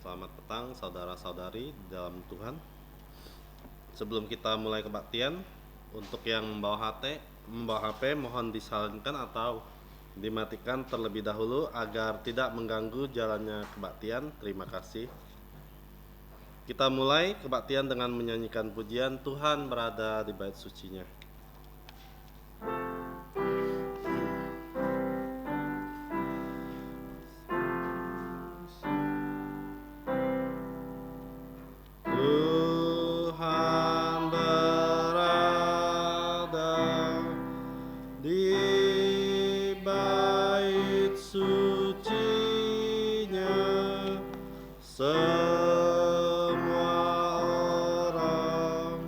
Selamat petang saudara-saudari dalam Tuhan. Sebelum kita mulai kebaktian, untuk yang membawa HP mohon disalinkan atau dimatikan terlebih dahulu agar tidak mengganggu jalannya kebaktian. Terima kasih. Kita mulai kebaktian dengan menyanyikan pujian Tuhan berada di bait sucinya. Tuhan berada di bait sucinya, semua orang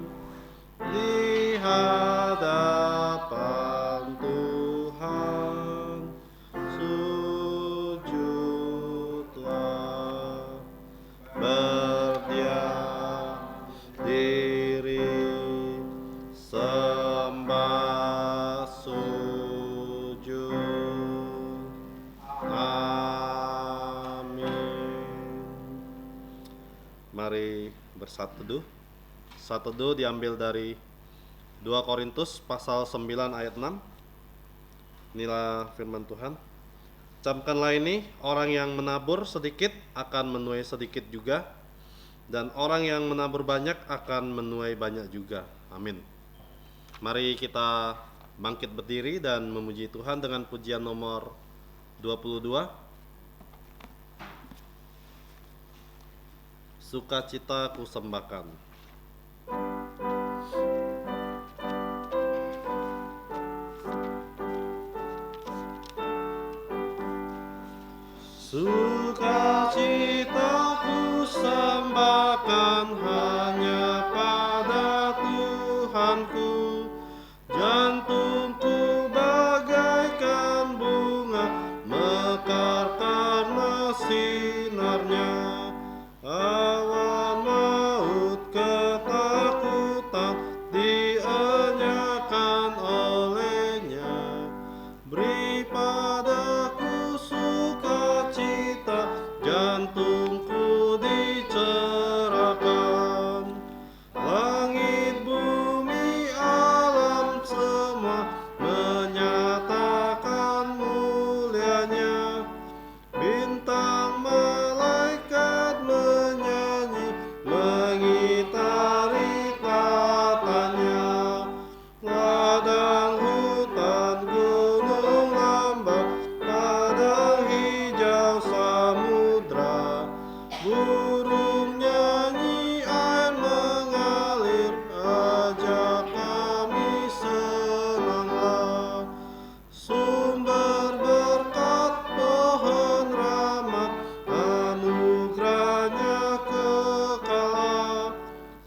di hadapan Tuhan sujudlah, berdiam diri, sembah sujud. Amin. Mari bersatu teduh. Satu teduh diambil dari 2 Korintus pasal 9 ayat 6. Inilah firman Tuhan. Camkanlah ini, orang yang menabur sedikit akan menuai sedikit juga, dan orang yang menabur banyak akan menuai banyak juga. Amin. Mari kita bangkit berdiri dan memuji Tuhan dengan pujian nomor 22. Sukacita kusembahkan. Sukacita kusembahkan hanya pada Tuhanku. Jantungku bagaikan bunga mekar karena sinarnya. Awan maut ketakutan dienyakan olehnya. Beri padaku sukacita, jantungku dicerahkan. Langit, bumi, alam semua menyatakan mulianya. Bintang malaikat menyanyi mengitari tatanya. Ladang hutan, gunung lembah, padang hijau samudra. Burung nyanyi, air mengalir, ajak kami senanglah. Sumber berkat, pohon rahmat, anugerahnya kekal.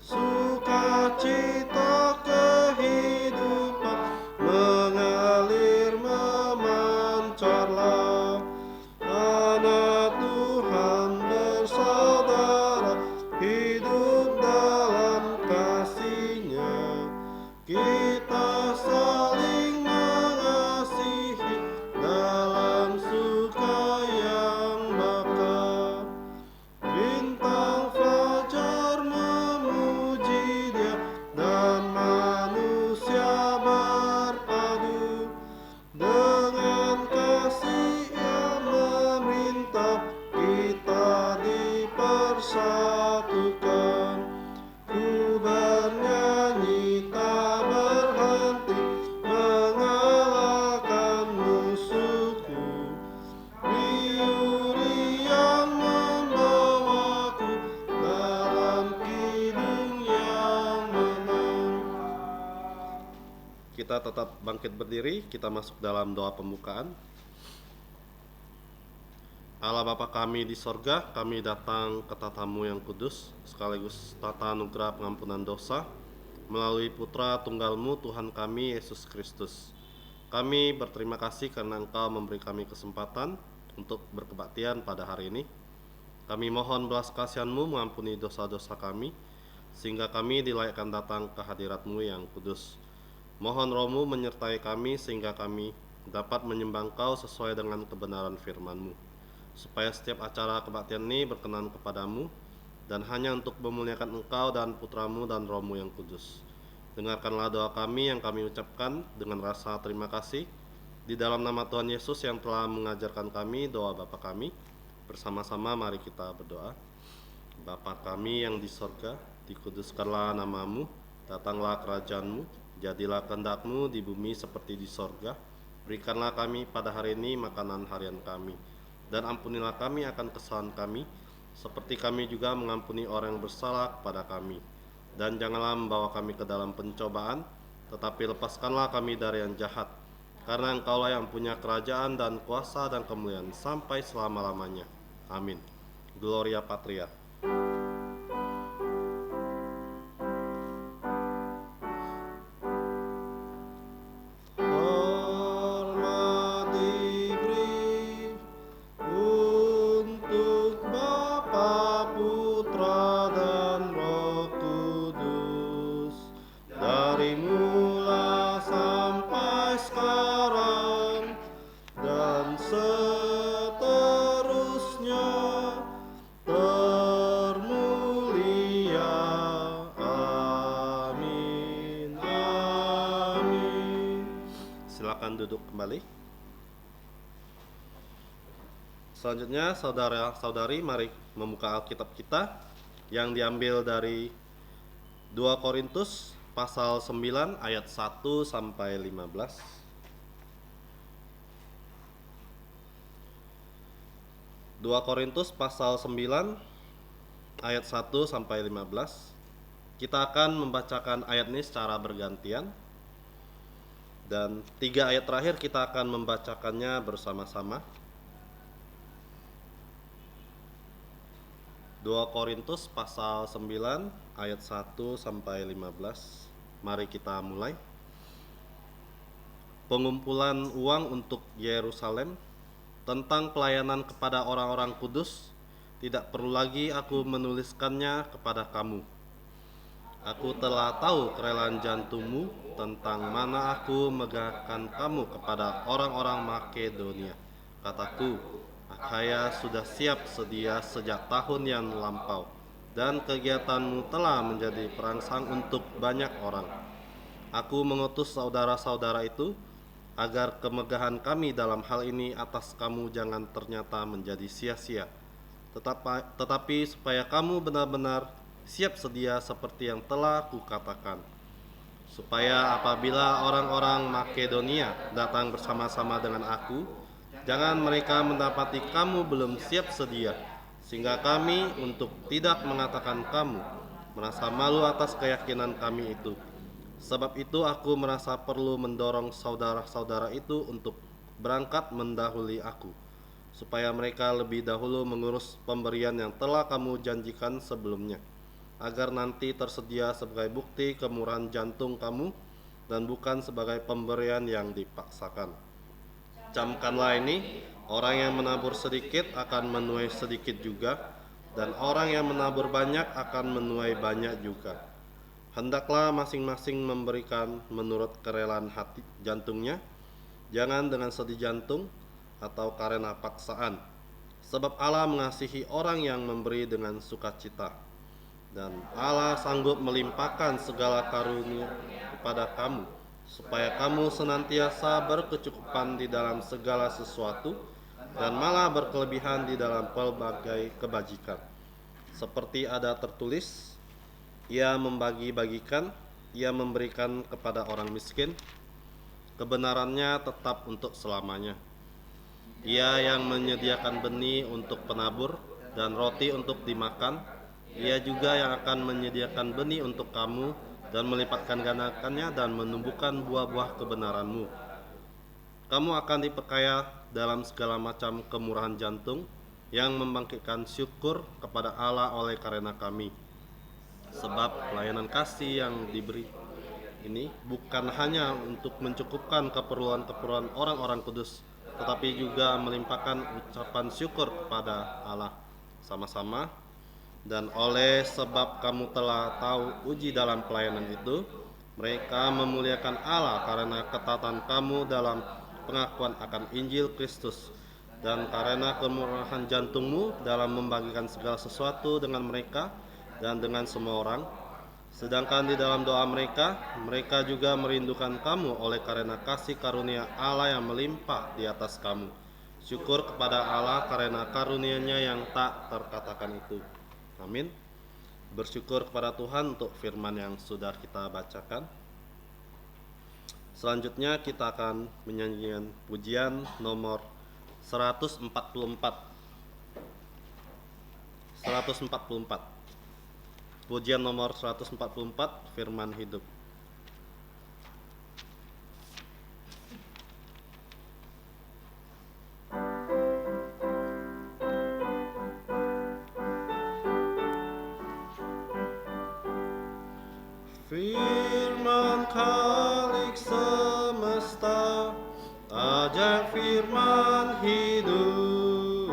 Sukacita kehidupan mengalir memancarlah. Anak Tuhan bersaudara, hidup dalam kasih-Nya. Kita saling mengasihi dalam suka yang bakar. Bintang fajar memuji Dia dan manusia berpadu. Dengan kasih Ia memerintah kita dipersatukan. Ku bernyanyi tak berhenti mengalahkan musuhku. Riuri yang membawaku dalam kidung yang menang. Kita tetap bangkit berdiri, kita masuk dalam doa pembukaan. Allah Bapa kami di sorga, kami datang ke tatamu yang kudus, sekaligus tata anugerah pengampunan dosa, melalui Putra Tunggalmu Tuhan kami Yesus Kristus. Kami berterima kasih karena Engkau memberi kami kesempatan untuk berkebaktian pada hari ini. Kami mohon belas kasihan-Mu mengampuni dosa-dosa kami, sehingga kami dilayakkan datang ke hadirat-Mu yang kudus. Mohon Roh-Mu menyertai kami sehingga kami dapat menyembah Engkau sesuai dengan kebenaran firman-Mu. supaya setiap acara kebaktian ini berkenan kepadamu, dan hanya untuk memuliakan Engkau dan Putramu dan Roh-Mu yang kudus. Dengarkanlah doa kami yang kami ucapkan dengan rasa terima kasih di dalam nama Tuhan Yesus yang telah mengajarkan kami doa Bapa kami. Bersama-sama mari kita berdoa. Bapa kami yang di sorga, dikuduskanlah namamu, datanglah kerajaan-Mu, jadilah kehendak-Mu di bumi seperti di sorga. Berikanlah kami pada hari ini makanan harian kami, dan ampunilah kami akan kesalahan kami, seperti kami juga mengampuni orang yang bersalah kepada kami. Dan janganlah membawa kami ke dalam pencobaan, tetapi lepaskanlah kami dari yang jahat. Karena Engkaulah yang punya kerajaan dan kuasa dan kemuliaan sampai selama-lamanya. Amin. Gloria Patria. Silakan duduk kembali. Selanjutnya saudara-saudari mari membuka Alkitab kita yang diambil dari 2 Korintus pasal 9 ayat 1 sampai 15. 2 Korintus pasal 9 ayat 1 sampai 15. Kita akan membacakan ayat ini secara bergantian. Dan 3 ayat terakhir kita akan membacakannya bersama-sama. 2 Korintus pasal 9 ayat 1 sampai 15. Mari kita mulai. Pengumpulan uang untuk Yerusalem tentang pelayanan kepada orang-orang kudus, tidak perlu lagi aku menuliskannya kepada kamu. Aku telah tahu kerelaan jantungmu tentang mana aku megahkan kamu kepada orang-orang Makedonia. Kataku, Akhaya sudah siap sedia sejak tahun yang lampau, dan kegiatanmu telah menjadi perangsang untuk banyak orang. Aku mengutus saudara-saudara itu, agar kemegahan kami dalam hal ini atas kamu jangan ternyata menjadi sia-sia, tetapi supaya kamu benar-benar siap sedia seperti yang telah kukatakan, supaya apabila orang-orang Makedonia datang bersama-sama dengan aku, jangan mereka mendapati kamu belum siap sedia, sehingga kami untuk tidak mengatakan kamu merasa malu atas keyakinan kami itu. Sebab itu aku merasa perlu mendorong saudara-saudara itu untuk berangkat mendahului aku, supaya mereka lebih dahulu mengurus pemberian yang telah kamu janjikan sebelumnya, agar nanti tersedia sebagai bukti kemurahan jantung kamu dan bukan sebagai pemberian yang dipaksakan. Camkanlah ini, orang yang menabur sedikit akan menuai sedikit juga, dan orang yang menabur banyak akan menuai banyak juga. Hendaklah masing-masing memberikan menurut kerelaan hati jantungnya, jangan dengan sedih jantung atau karena paksaan, sebab Allah mengasihi orang yang memberi dengan sukacita. Dan Allah sanggup melimpahkan segala karunia kepada kamu, supaya kamu senantiasa berkecukupan di dalam segala sesuatu, dan malah berkelebihan di dalam pelbagai kebajikan. Seperti ada tertulis, Ia membagi-bagikan, Ia memberikan kepada orang miskin, kebenarannya tetap untuk selamanya. Ia yang menyediakan benih untuk penabur dan roti untuk dimakan, Ia juga yang akan menyediakan benih untuk kamu dan melipatkan gandakannya dan menumbuhkan buah-buah kebenaranmu. Kamu akan diperkaya dalam segala macam kemurahan jantung yang membangkitkan syukur kepada Allah oleh karena kami. Sebab pelayanan kasih yang diberi ini bukan hanya untuk mencukupkan keperluan-keperluan orang-orang kudus, tetapi juga melimpahkan ucapan syukur kepada Allah sama-sama. Dan oleh sebab kamu telah tahu uji dalam pelayanan itu, mereka memuliakan Allah karena ketaatan kamu dalam pengakuan akan Injil Kristus. dan karena kemurahan jantungmu dalam membagikan segala sesuatu dengan mereka dan dengan semua orang. Sedangkan di dalam doa mereka, mereka juga merindukan kamu oleh karena kasih karunia Allah yang melimpah di atas kamu. Syukur kepada Allah karena karunia-Nya yang tak terkatakan itu. Amin. Bersyukur kepada Tuhan untuk firman yang sudah kita bacakan. Selanjutnya kita akan menyanyikan pujian nomor 144. 144. Pujian nomor 144, firman hidup. Firman Khalik semesta, ajaib firman hidup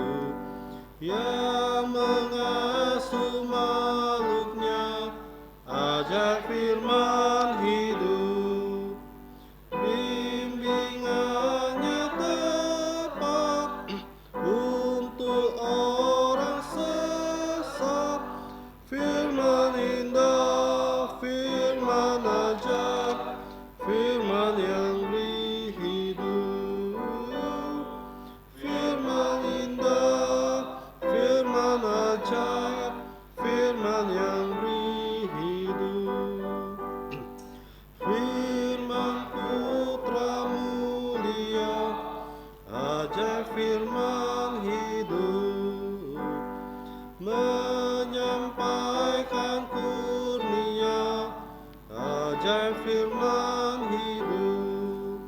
yang mengasuh makhluknya, ajaib firman hidup, bimbingannya tepat untuk orang sesat, firman indah, firman ajaib, firman yang beri hidup, firman indah, firman ajaib, firman yang beri hidup, firman Putra mulia, ajaib firman hidup, menyampaikan kurnia, ajaib firman hidup,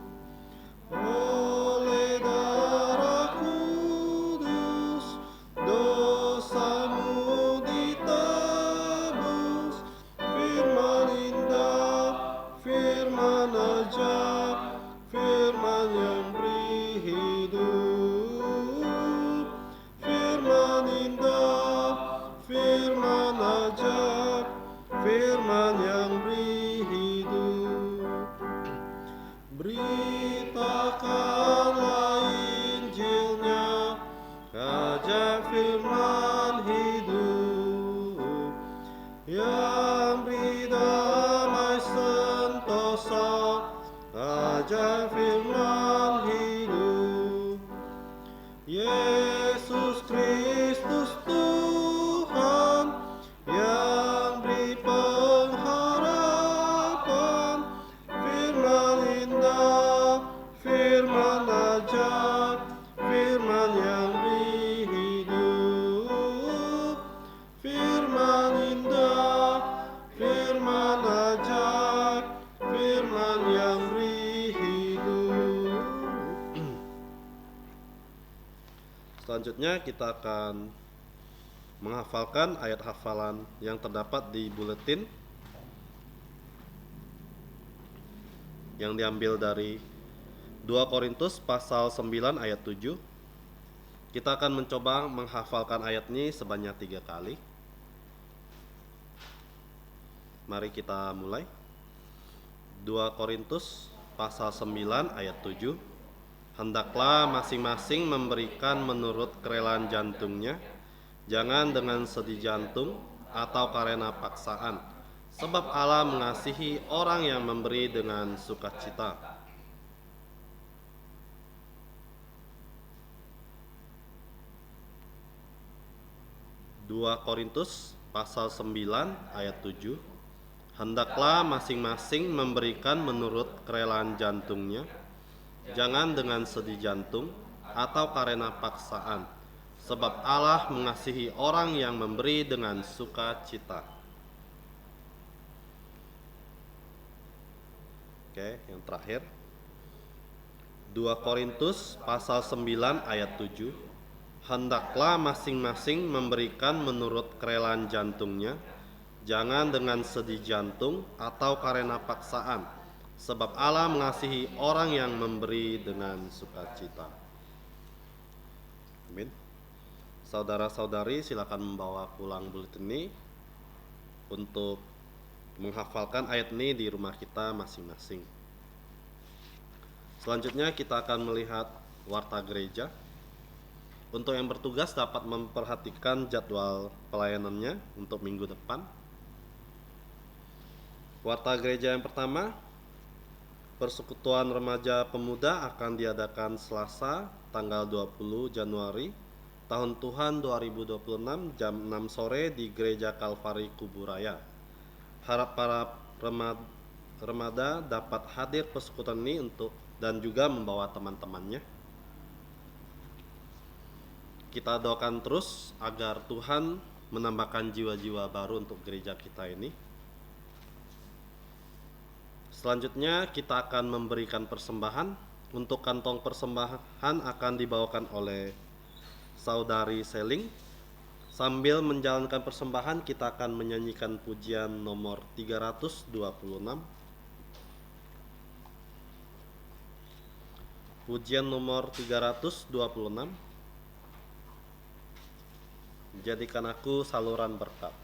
oleh darah kudus dosamu ditebus, firman indah, firman ajaib, firman yang beri hidup, firman indah, firman ajaib, firman yang beri hidup. Beritakanlah Injilnya, ajaib firman hidup, yang beri damai sentosa, ajaib firman hidup. Yesus Kristus Tuhan, yang beri pengharapan, firman indah, firman ajaib, firman yang beri hidup, firman indah, firman ajaib, firman yang beri hidup. Selanjutnya kita akan menghafalkan ayat hafalan yang terdapat di buletin yang diambil dari 2 Korintus pasal 9 ayat 7. Kita akan mencoba menghafalkan ayat ini sebanyak 3 kali. Mari kita mulai. 2 Korintus pasal 9 ayat 7. Hendaklah masing-masing memberikan menurut kerelaan jantungnya, jangan dengan sedih jantung atau karena paksaan, sebab Allah mengasihi orang yang memberi dengan sukacita. Dua Korintus pasal 9 ayat 7. Hendaklah masing-masing memberikan menurut kerelaan jantungnya, jangan dengan sedih jantung atau karena paksaan, sebab Allah mengasihi orang yang memberi dengan sukacita. Oke, yang terakhir 2 Korintus pasal 9 ayat 7. Hendaklah masing-masing memberikan menurut kerelaan jantungnya, jangan dengan sedih jantung atau karena paksaan, sebab Allah mengasihi orang yang memberi dengan sukacita. Amin. Saudara-saudari, silakan membawa pulang buletin ini untuk menghafalkan ayat ini di rumah kita masing-masing. Selanjutnya kita akan melihat warta gereja. Untuk yang bertugas dapat memperhatikan jadwal pelayanannya untuk minggu depan. Warta gereja yang pertama, Persekutuan Remaja Pemuda akan diadakan Selasa tanggal 20 Januari tahun Tuhan 2026 jam 6 sore di Gereja Kalvari Kuburaya. Harap para remada dapat hadir persekutuan ini dan juga membawa teman-temannya. Kita doakan terus agar Tuhan menambahkan jiwa-jiwa baru untuk gereja kita ini. Selanjutnya kita akan memberikan persembahan. Untuk kantong persembahan akan dibawakan oleh Saudari Seling. Sambil menjalankan persembahan, kita akan menyanyikan pujian nomor 326. Pujian nomor 326. Jadikan aku saluran berkat.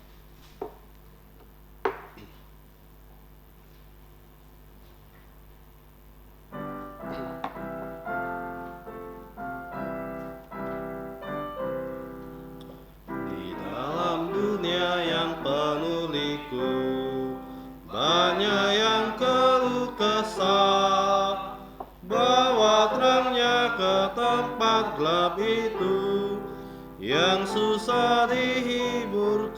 Di dalam dunia yang penuh liku, banyak yang keluh kesah, bawa terangnya ke tempat gelap itu yang susah dihiburkan.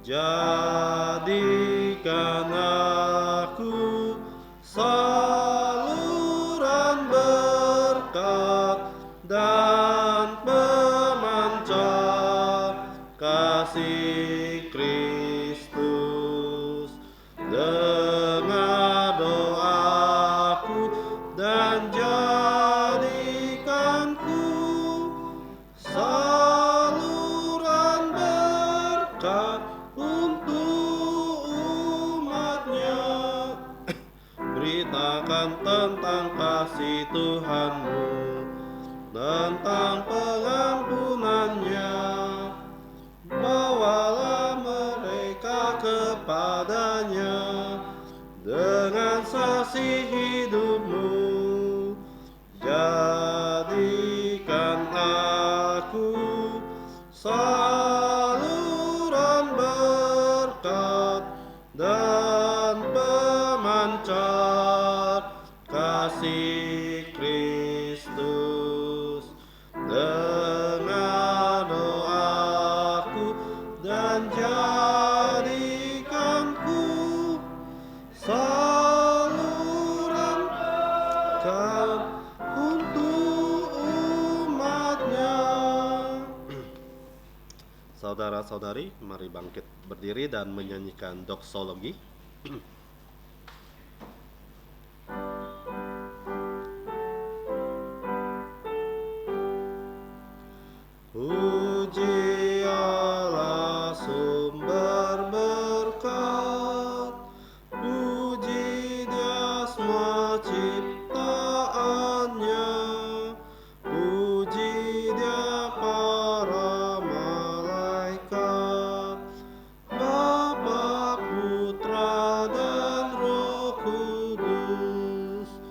Jadikan aku saluran berkat dan pemancar kasih Kristus. Dengar doaku dan jadikanku saluran berkat untuk umatnya. Beritakan tentang kasih Tuhanmu, tentang pengampunannya. Bawalah mereka kepadanya dengan saksi hidupmu. Jadikan aku saluran berkat dan pemancar kasih Kristus. Dengar doaku dan jadikanku saluran berkat untuk umatnya. Saudara-saudari, mari bangkit berdiri dan menyanyikan doksologi. Puji Allah sumber berkat, puji Dia semua ciptaannya, puji Dia para malaikat, Bapa, Putra, dan Roh Kudus.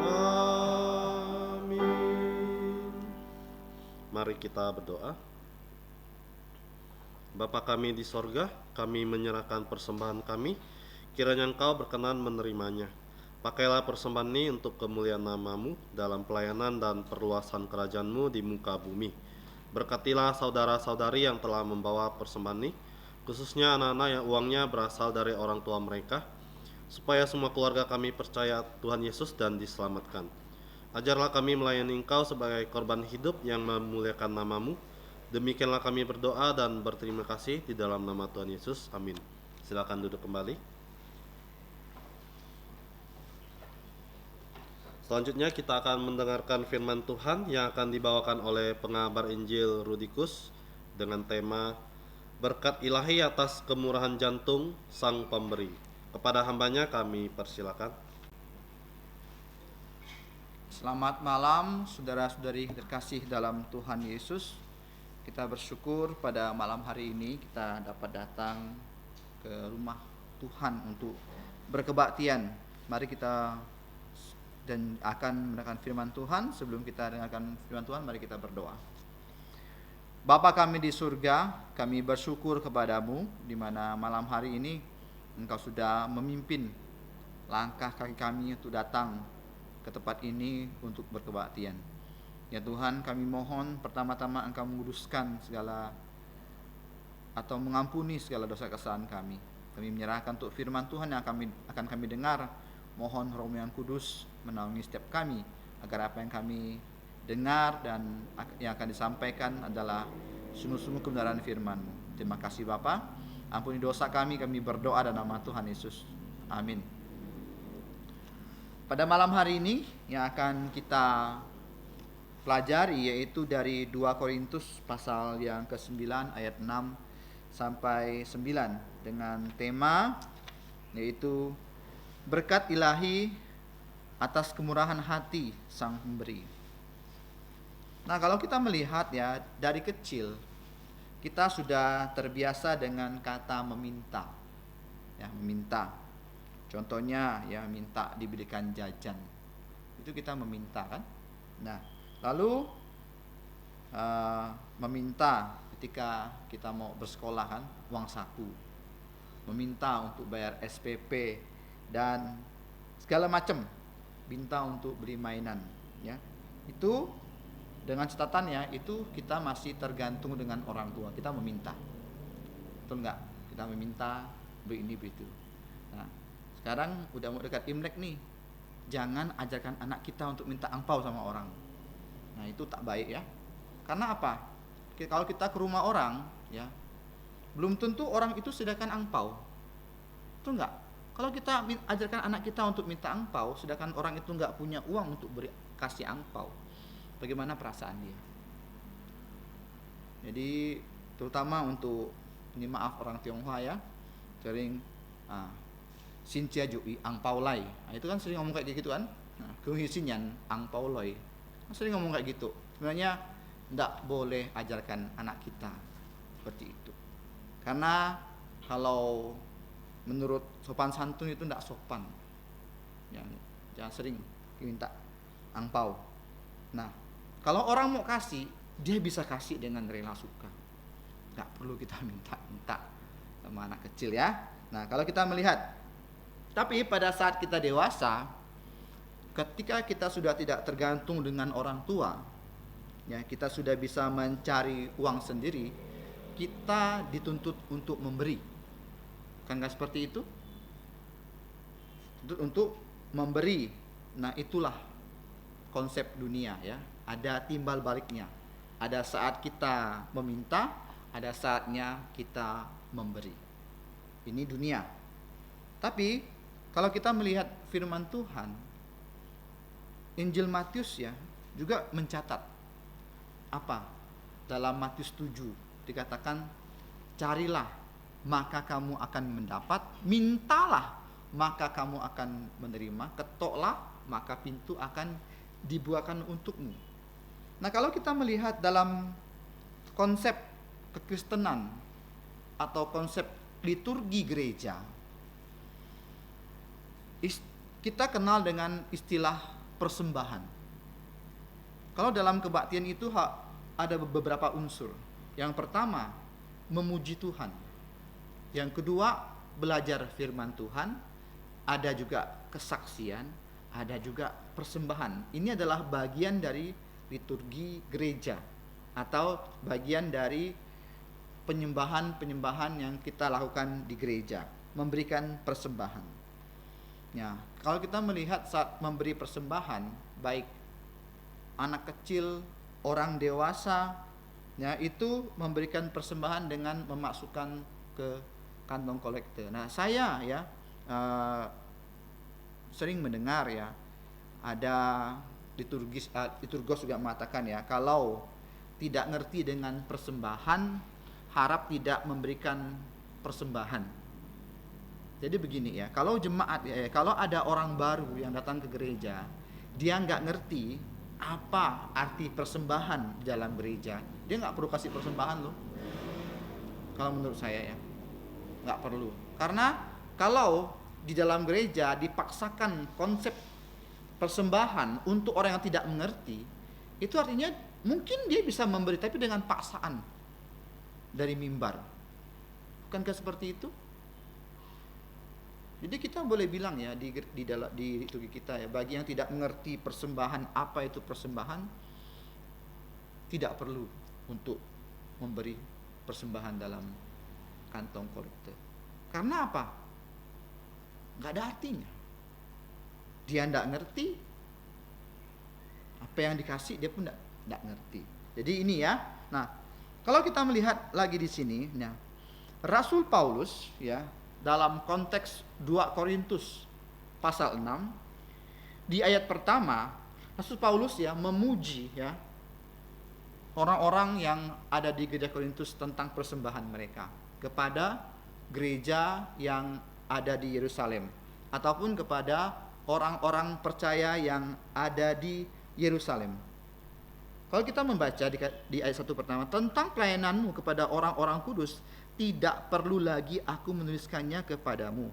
Amin. Mari kita berdoa. Bapa kami di sorga, kami menyerahkan persembahan kami, kiranya Engkau berkenan menerimanya. Pakailah persembahan ini untuk kemuliaan nama-Mu dalam pelayanan dan perluasan kerajaan-Mu di muka bumi. Berkatilah saudara-saudari yang telah membawa persembahan ini, khususnya anak-anak yang uangnya berasal dari orang tua mereka, supaya semua keluarga kami percaya Tuhan Yesus dan diselamatkan. Ajarlah kami melayani Engkau sebagai korban hidup yang memuliakan nama-Mu. Demikianlah kami berdoa dan berterima kasih di dalam nama Tuhan Yesus. Amin. Silakan duduk kembali. Selanjutnya kita akan mendengarkan firman Tuhan yang akan dibawakan oleh pengabar Injil Rudikus dengan tema Berkat Ilahi atas kemurahan jantung Sang Pemberi. Kepada hambanya kami persilakan. Selamat malam saudara-saudari terkasih dalam Tuhan Yesus. Kita bersyukur pada malam hari ini kita dapat datang ke rumah Tuhan untuk berkebaktian. Mari kita dan akan mendengarkan firman Tuhan. Sebelum kita dengarkan firman Tuhan, mari kita berdoa. Bapa kami di surga, kami bersyukur kepadamu di mana malam hari ini Engkau sudah memimpin langkah kaki kami untuk datang ke tempat ini untuk berkebaktian. Ya Tuhan, kami mohon pertama-tama Engkau menguduskan segala atau mengampuni segala dosa kesalahan kami. Kami menyerahkan untuk firman Tuhan yang akan kami dengar. Mohon Roh yang Kudus menaungi setiap kami agar apa yang kami dengar dan yang akan disampaikan adalah sungguh-sungguh kebenaran firman-Mu. Terima kasih Bapa. Ampuni dosa kami berdoa dalam nama Tuhan Yesus. Amin. Pada malam hari ini yang akan kita pelajari yaitu dari 2 Korintus pasal yang ke-9 ayat 6 sampai 9 dengan tema yaitu berkat ilahi atas kemurahan hati Sang Pemberi. Nah, kalau kita melihat ya, dari kecil kita sudah terbiasa dengan kata meminta. Ya, meminta. Contohnya ya minta diberikan jajan. Itu kita meminta kan? Nah, lalu meminta ketika kita mau bersekolah kan, uang saku. Meminta untuk bayar SPP dan segala macam. Minta untuk beli mainan, ya. Itu dengan catatannya itu kita masih tergantung dengan orang tua. Kita meminta, betul nggak? Kita meminta beli ini beli itu. Nah, sekarang udah mau dekat Imlek nih, jangan ajarkan anak kita untuk minta angpau sama orang. Nah, itu tak baik ya. Karena apa? Kalau kita ke rumah orang, ya, belum tentu orang itu sediakan angpau, betul nggak? Kalau kita ajarkan anak kita untuk minta angpau, sedangkan orang itu nggak punya uang untuk kasih angpau, bagaimana perasaan dia? Jadi terutama untuk, ini maaf orang Tionghoa ya, sering Xinjia Jui angpau lai. Nah, itu kan sering ngomong kayak gitu kan. Nah, kehisinyan angpau lai. Sering ngomong kayak gitu. Sebenarnya tidak boleh ajarkan anak kita seperti itu. Karena kalau menurut sopan santun itu tidak sopan. Jangan sering minta angpau. Nah, kalau orang mau kasih, dia bisa kasih dengan rela suka. Nggak perlu kita minta-minta sama anak kecil ya. Nah, kalau kita melihat, tapi pada saat kita dewasa, ketika kita sudah tidak tergantung dengan orang tua, ya kita sudah bisa mencari uang sendiri, kita dituntut untuk memberi. Kan nggak seperti itu? Untuk memberi. Nah, itulah konsep dunia ya. Ada timbal baliknya. Ada saat kita meminta, ada saatnya kita memberi. Ini dunia. Tapi kalau kita melihat firman Tuhan, Injil Matius ya juga mencatat apa? Dalam Matius 7 dikatakan, carilah maka kamu akan mendapat, mintalah maka kamu akan menerima, ketoklah maka pintu akan dibukakan untukmu. Nah, kalau kita melihat dalam konsep kekristenan atau konsep liturgi gereja, kita kenal dengan istilah persembahan. Kalau dalam kebaktian itu ada beberapa unsur. Yang pertama, memuji Tuhan. Yang kedua, belajar firman Tuhan. Ada juga kesaksian, ada juga persembahan. Ini adalah bagian dari liturgi gereja atau bagian dari penyembahan-penyembahan yang kita lakukan di gereja, memberikan persembahan. Ya, kalau kita melihat saat memberi persembahan, baik anak kecil, orang dewasa, ya itu memberikan persembahan dengan memasukkan ke kantong kolektor. Nah, saya ya sering mendengar ya, ada liturgos juga mengatakan ya, kalau tidak ngerti dengan persembahan, harap tidak memberikan persembahan. Jadi begini ya, kalau jemaat kalau ada orang baru yang datang ke gereja, dia nggak ngerti apa arti persembahan di dalam gereja, dia nggak perlu kasih persembahan loh. Kalau menurut saya ya, nggak perlu. Karena kalau di dalam gereja dipaksakan konsep persembahan untuk orang yang tidak mengerti, itu artinya mungkin dia bisa memberi tapi dengan paksaan dari mimbar. Bukankah seperti itu? Jadi kita boleh bilang ya di liturgi kita ya, bagi yang tidak mengerti persembahan, apa itu persembahan, tidak perlu untuk memberi persembahan dalam kantong kolekte. Karena apa? Nggak ada artinya. Dia nggak ngerti apa yang dikasih, dia pun nggak ngerti. Jadi ini ya. Nah, kalau kita melihat lagi di sini, ya, Rasul Paulus ya dalam konteks 2 Korintus pasal 6 di ayat pertama, Rasul Paulus ya memuji ya orang-orang yang ada di gereja Korintus tentang persembahan mereka kepada gereja yang ada di Yerusalem ataupun kepada orang-orang percaya yang ada di Yerusalem. Kalau kita membaca di ayat 1 pertama, tentang pelayananmu kepada orang-orang kudus, tidak perlu lagi aku menuliskannya kepadamu.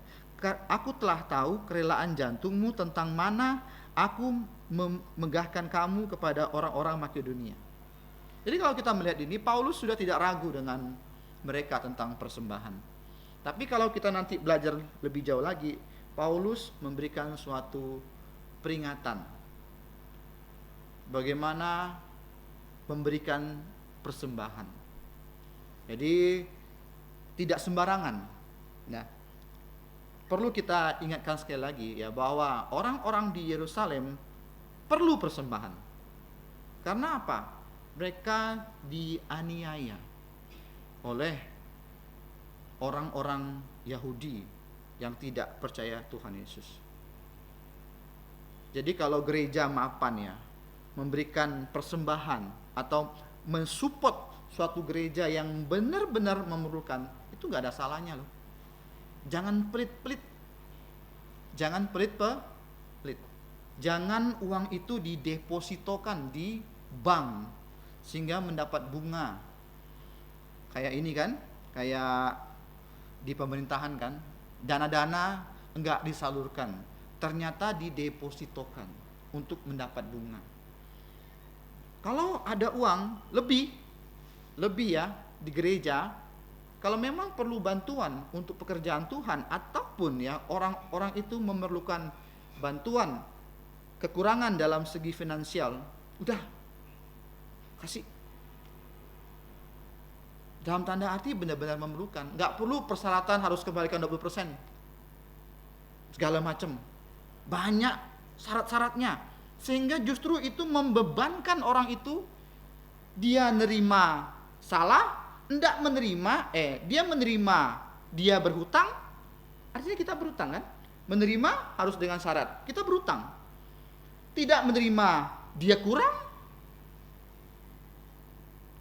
Aku telah tahu kerelaan jantungmu tentang mana aku memegahkan kamu kepada orang-orang Makedonia. Jadi kalau kita melihat ini, Paulus sudah tidak ragu dengan mereka tentang persembahan. Tapi kalau kita nanti belajar lebih jauh lagi, Paulus memberikan suatu peringatan bagaimana memberikan persembahan. Jadi tidak sembarangan. Nah, perlu kita ingatkan sekali lagi ya bahwa orang-orang di Yerusalem perlu persembahan. Karena apa? Mereka dianiaya oleh orang-orang Yahudi yang tidak percaya Tuhan Yesus. Jadi kalau gereja ya memberikan persembahan atau mensupport suatu gereja yang benar-benar memerlukan, itu nggak ada salahnya loh. Jangan pelit-pelit. Jangan pelit-pelit. Jangan uang itu didepositokan di bank sehingga mendapat bunga. Kayak ini kan, kayak di pemerintahan kan, dana-dana enggak disalurkan, ternyata didepositokan untuk mendapat bunga. Kalau ada uang lebih ya di gereja, kalau memang perlu bantuan untuk pekerjaan Tuhan ataupun ya orang-orang itu memerlukan bantuan, kekurangan dalam segi finansial, udah kasih. Dalam tanda arti benar-benar memerlukan, nggak perlu persyaratan harus kembalikan 20%, segala macam, banyak syarat-syaratnya, sehingga justru itu membebankan orang itu. Dia nerima salah, enggak menerima, dia menerima, dia berhutang, artinya kita berhutang kan? Menerima harus dengan syarat, kita berhutang. Tidak menerima, dia kurang.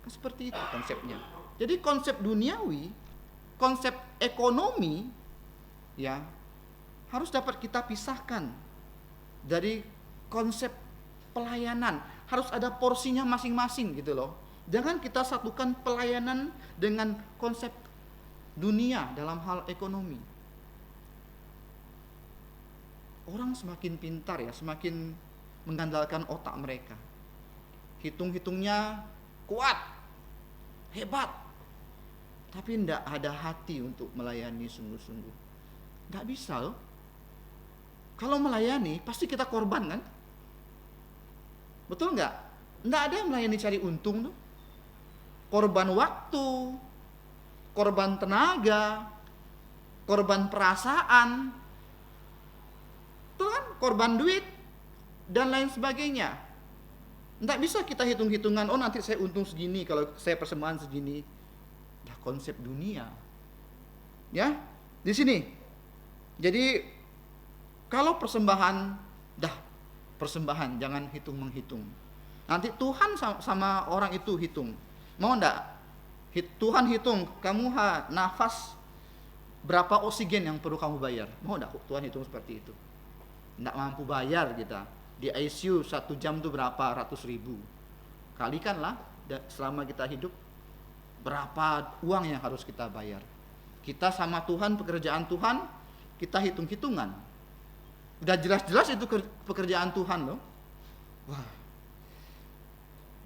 Seperti itu konsepnya. Jadi konsep duniawi, konsep ekonomi ya harus dapat kita pisahkan dari konsep pelayanan. Harus ada porsinya masing-masing gitu loh. Jangan kita satukan pelayanan dengan konsep dunia dalam hal ekonomi. Orang semakin pintar ya, semakin mengandalkan otak mereka. Hitung-hitungnya kuat, hebat, tapi tidak ada hati untuk melayani sungguh-sungguh. Tidak bisa loh. Kalau melayani pasti kita korban kan? Betul nggak? Nggak ada yang melayani cari untung tuh. Korban waktu, korban tenaga, korban perasaan, itu kan korban duit dan lain sebagainya. Nggak bisa kita hitung-hitungan, oh nanti saya untung segini kalau saya persembahan segini. Dah konsep dunia. Ya, di sini. Jadi kalau persembahan, persembahan, jangan hitung-menghitung. Nanti Tuhan sama orang itu hitung. Mau enggak? Tuhan hitung, kamu nafas berapa oksigen yang perlu kamu bayar. Mau enggak Tuhan hitung seperti itu? Enggak mampu bayar kita. Di ICU 1 jam itu berapa ratus ribu. Kalikanlah selama kita hidup, berapa uang yang harus kita bayar. Kita sama Tuhan, pekerjaan Tuhan, kita hitung-hitungan. Udah jelas-jelas itu pekerjaan Tuhan loh. Wah.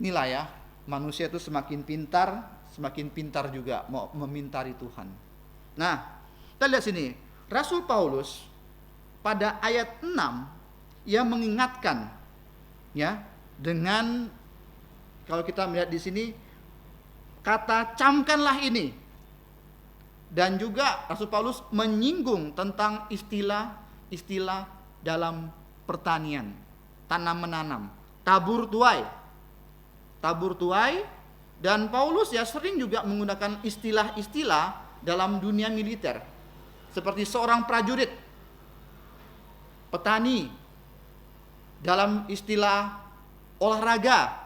Inilah ya, manusia itu semakin pintar juga mau memintari Tuhan. Nah, kita lihat sini. Rasul Paulus pada ayat 6 ia mengingatkan ya dengan, kalau kita melihat di sini kata camkanlah ini, dan juga Rasul Paulus menyinggung tentang istilah dalam pertanian, tanam menanam, tabur tuai, dan Paulus ya sering juga menggunakan istilah-istilah dalam dunia militer, seperti seorang prajurit, petani, dalam istilah olahraga.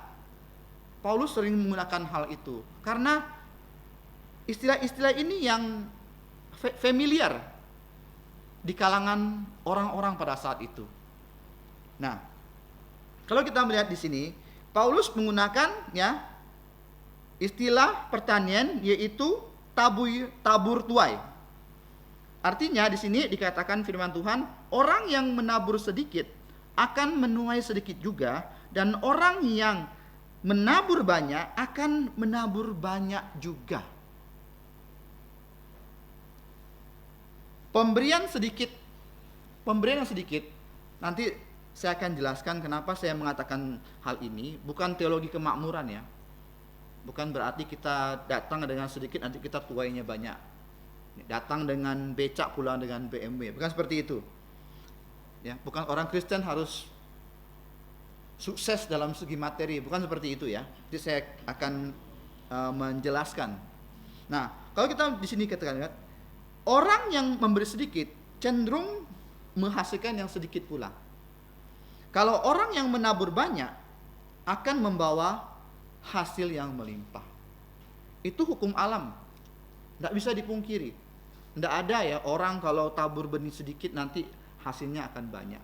Paulus sering menggunakan hal itu karena istilah-istilah ini yang familiar di kalangan orang-orang pada saat itu. Nah, kalau kita melihat di sini, Paulus menggunakan ya istilah pertanian, yaitu tabur tuai. Artinya di sini dikatakan firman Tuhan, orang yang menabur sedikit akan menuai sedikit juga, dan orang yang menabur banyak akan menabur banyak juga. Pemberian yang sedikit, nanti saya akan jelaskan kenapa saya mengatakan hal ini. Bukan teologi kemakmuran ya, bukan berarti kita datang dengan sedikit nanti kita tuainya banyak, datang dengan becak pulang dengan BMW, bukan seperti itu ya. Bukan orang Kristen harus sukses dalam segi materi, bukan seperti itu ya. Jadi saya akan menjelaskan. Nah, kalau kita di sini katakan, orang yang memberi sedikit cenderung menghasilkan yang sedikit pula. Kalau orang yang menabur banyak akan membawa hasil yang melimpah. Itu hukum alam, tidak bisa dipungkiri. Tidak ada ya orang kalau tabur benih sedikit nanti hasilnya akan banyak.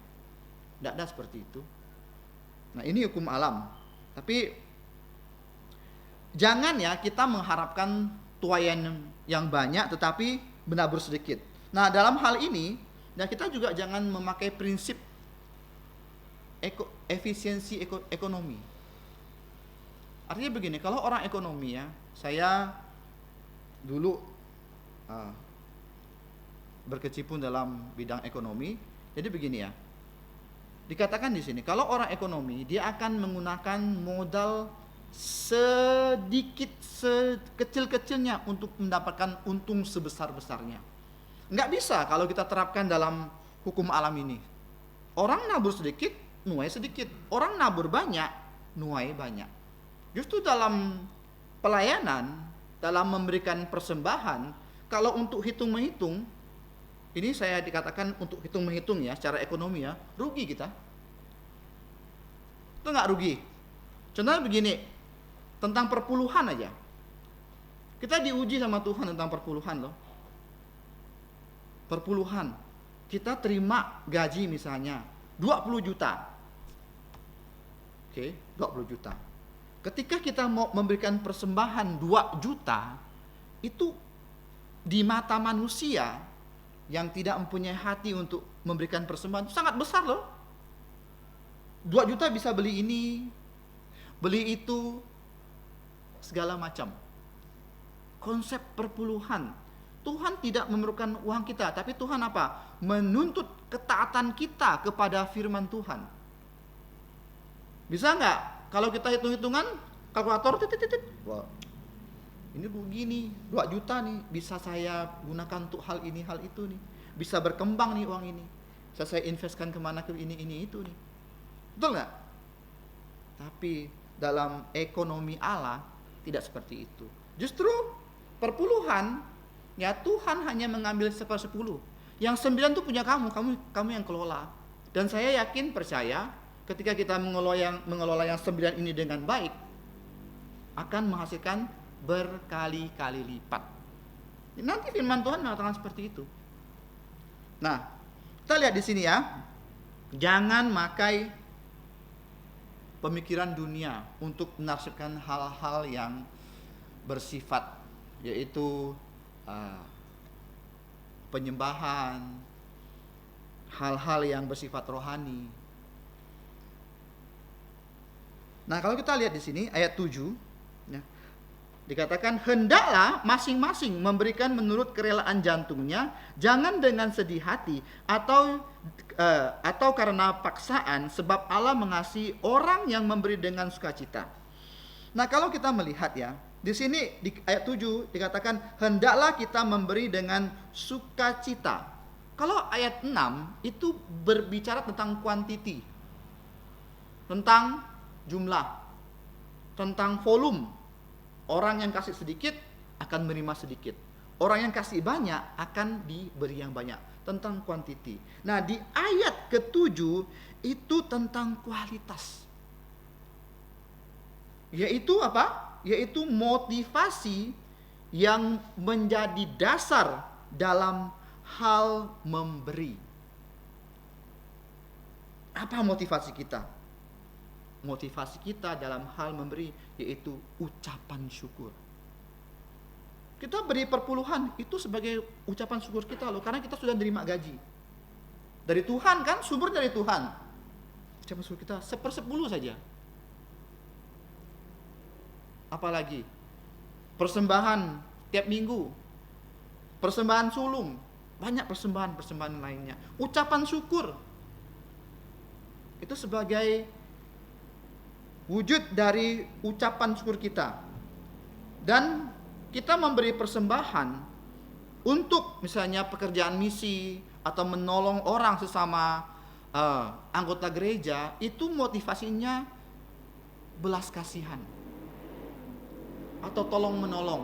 Tidak ada seperti itu. Nah, ini hukum alam. Tapi jangan ya kita mengharapkan tuaian yang banyak tetapi menabur sedikit. Nah, dalam hal ini ya kita juga jangan memakai prinsip efisiensi ekonomi. Artinya begini, kalau orang ekonomi ya, saya dulu berkecimpung dalam bidang ekonomi. Jadi begini ya, dikatakan di sini, kalau orang ekonomi dia akan menggunakan modal sedikit sekecil-kecilnya untuk mendapatkan untung sebesar-besarnya. Nggak bisa kalau kita terapkan dalam hukum alam ini. Orang nabur sedikit, nuai sedikit. Orang nabur banyak, nuai banyak. Justru dalam pelayanan, dalam memberikan persembahan, kalau untuk hitung-menghitung, ini saya dikatakan untuk hitung-menghitung ya, secara ekonomi ya, rugi kita. Itu nggak rugi. Contohnya begini, tentang perpuluhan aja. Kita diuji sama Tuhan tentang perpuluhan loh. Perpuluhan. Kita terima gaji misalnya 20 juta. Oke, 20 juta. Ketika kita mau memberikan persembahan 2 juta, itu di mata manusia yang tidak mempunyai hati untuk memberikan persembahan itu sangat besar loh. 2 juta bisa beli ini, beli itu, segala macam. Konsep perpuluhan. Tuhan tidak memerlukan uang kita, tapi Tuhan apa? Menuntut ketaatan kita kepada firman Tuhan. Bisa nggak? Kalau kita hitung-hitungan, kalkulator, wah, ini rugi nih, 2 juta nih, bisa saya gunakan untuk hal ini, hal itu nih. Bisa berkembang nih uang ini. Bisa saya investkan kemana, ke ini, itu nih. Betul nggak? Tapi dalam ekonomi Allah tidak seperti itu. Justru perpuluhan, ya Tuhan hanya mengambil 1/10. Yang 9 itu punya kamu yang kelola. Dan saya yakin, percaya, ketika kita mengelola yang 9 ini dengan baik, akan menghasilkan berkali-kali lipat. Nanti firman Tuhan mengatakan seperti itu. Nah, kita lihat di sini ya. Jangan makai pemikiran dunia untuk menafsirkan hal-hal yang bersifat, yaitu penyembahan, hal-hal yang bersifat rohani. Nah, kalau kita lihat di sini ayat 7, ya, dikatakan hendaklah masing-masing memberikan menurut kerelaan jantungnya, jangan dengan sedih hati atau karena paksaan, sebab Allah mengasihi orang yang memberi dengan sukacita. Nah, kalau kita melihat ya, di sini di ayat 7 dikatakan hendaklah kita memberi dengan sukacita. Kalau ayat 6 itu berbicara tentang quantity, tentang jumlah, tentang volume. Orang yang kasih sedikit akan menerima sedikit. Orang yang kasih banyak akan diberi yang banyak. Tentang quantity. Nah, di ayat ke-7 itu tentang kualitas. Yaitu apa? Yaitu motivasi yang menjadi dasar dalam hal memberi. Apa motivasi kita? Motivasi kita dalam hal memberi yaitu ucapan syukur. Kita beri perpuluhan itu sebagai ucapan syukur kita loh, karena kita sudah menerima gaji dari Tuhan kan, sumber dari Tuhan. Ucapan syukur kita 1/10 saja. Apalagi persembahan tiap minggu, persembahan sulung, banyak persembahan lainnya. Ucapan syukur itu sebagai wujud dari ucapan syukur kita. Dan kita memberi persembahan untuk misalnya pekerjaan misi atau menolong orang sesama anggota gereja, itu motivasinya belas kasihan atau tolong menolong.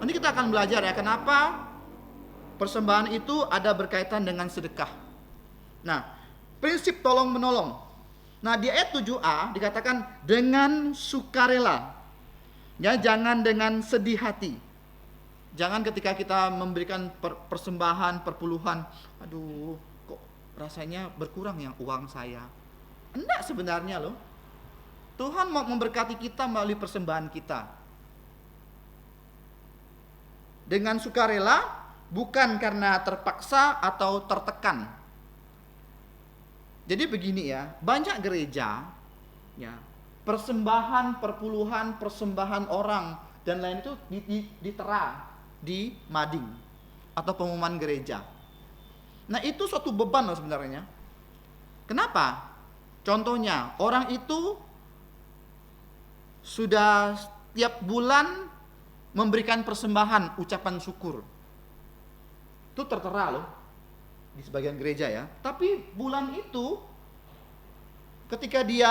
Nanti kita akan belajar ya kenapa persembahan itu ada berkaitan dengan sedekah. Nah, prinsip tolong menolong. Nah, di ayat 7a dikatakan dengan sukarela. Ya, jangan dengan sedih hati. Jangan ketika kita memberikan persembahan, perpuluhan, aduh, kok rasanya berkurang yang uang saya. Enggak sebenarnya loh. Tuhan mau memberkati kita melalui persembahan kita. Dengan sukarela, bukan karena terpaksa atau tertekan. Jadi begini ya, banyak gereja ya, persembahan, perpuluhan, persembahan orang dan lain itu ditera di mading atau pengumuman gereja. Nah, itu suatu beban loh sebenarnya. Kenapa? Contohnya, orang itu sudah tiap bulan memberikan persembahan ucapan syukur. Itu tertera loh di sebagian gereja ya. Tapi bulan itu ketika dia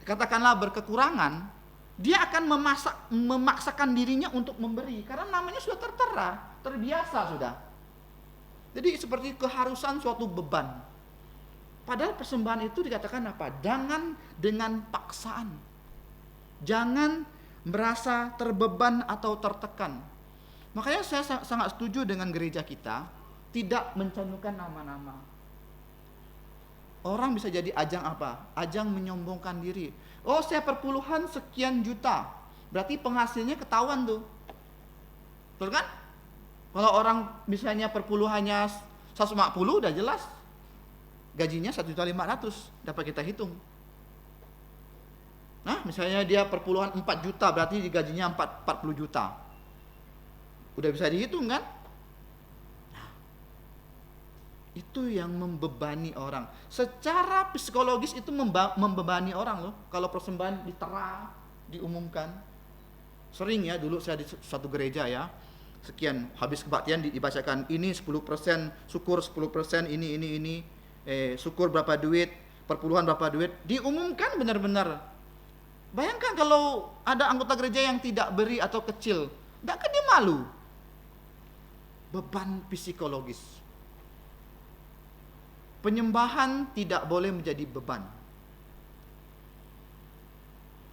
katakanlah berkekurangan, dia akan memaksakan dirinya untuk memberi karena namanya sudah tertera, terbiasa sudah. Jadi seperti keharusan suatu beban. Padahal persembahan itu dikatakan apa? Jangan dengan paksaan. Jangan merasa terbeban atau tertekan. Makanya saya sangat setuju dengan gereja kita tidak mencantumkan nama-nama. Orang bisa jadi ajang apa? Ajang menyombongkan diri. Oh, saya perpuluhan sekian juta. Berarti penghasilnya ketahuan tuh. Betul kan? Kalau orang misalnya perpuluhannya 150 udah jelas. Gajinya 1.500.000 dapat kita hitung. Nah, misalnya dia perpuluhan 4 juta berarti gajinya 40 juta. Udah bisa dihitung kan? Nah, itu yang membebani orang. Secara psikologis itu membebani orang loh. Kalau persembahan ditera, diumumkan. Sering ya dulu saya di suatu gereja ya. Sekian habis kebaktian dibacakan ini 10%, syukur 10%, ini. Syukur berapa duit, perpuluhan berapa duit, diumumkan benar-benar. Bayangkan kalau ada anggota gereja yang tidak beri atau kecil, enggak kan dia malu? Beban psikologis. Penyembahan tidak boleh menjadi beban.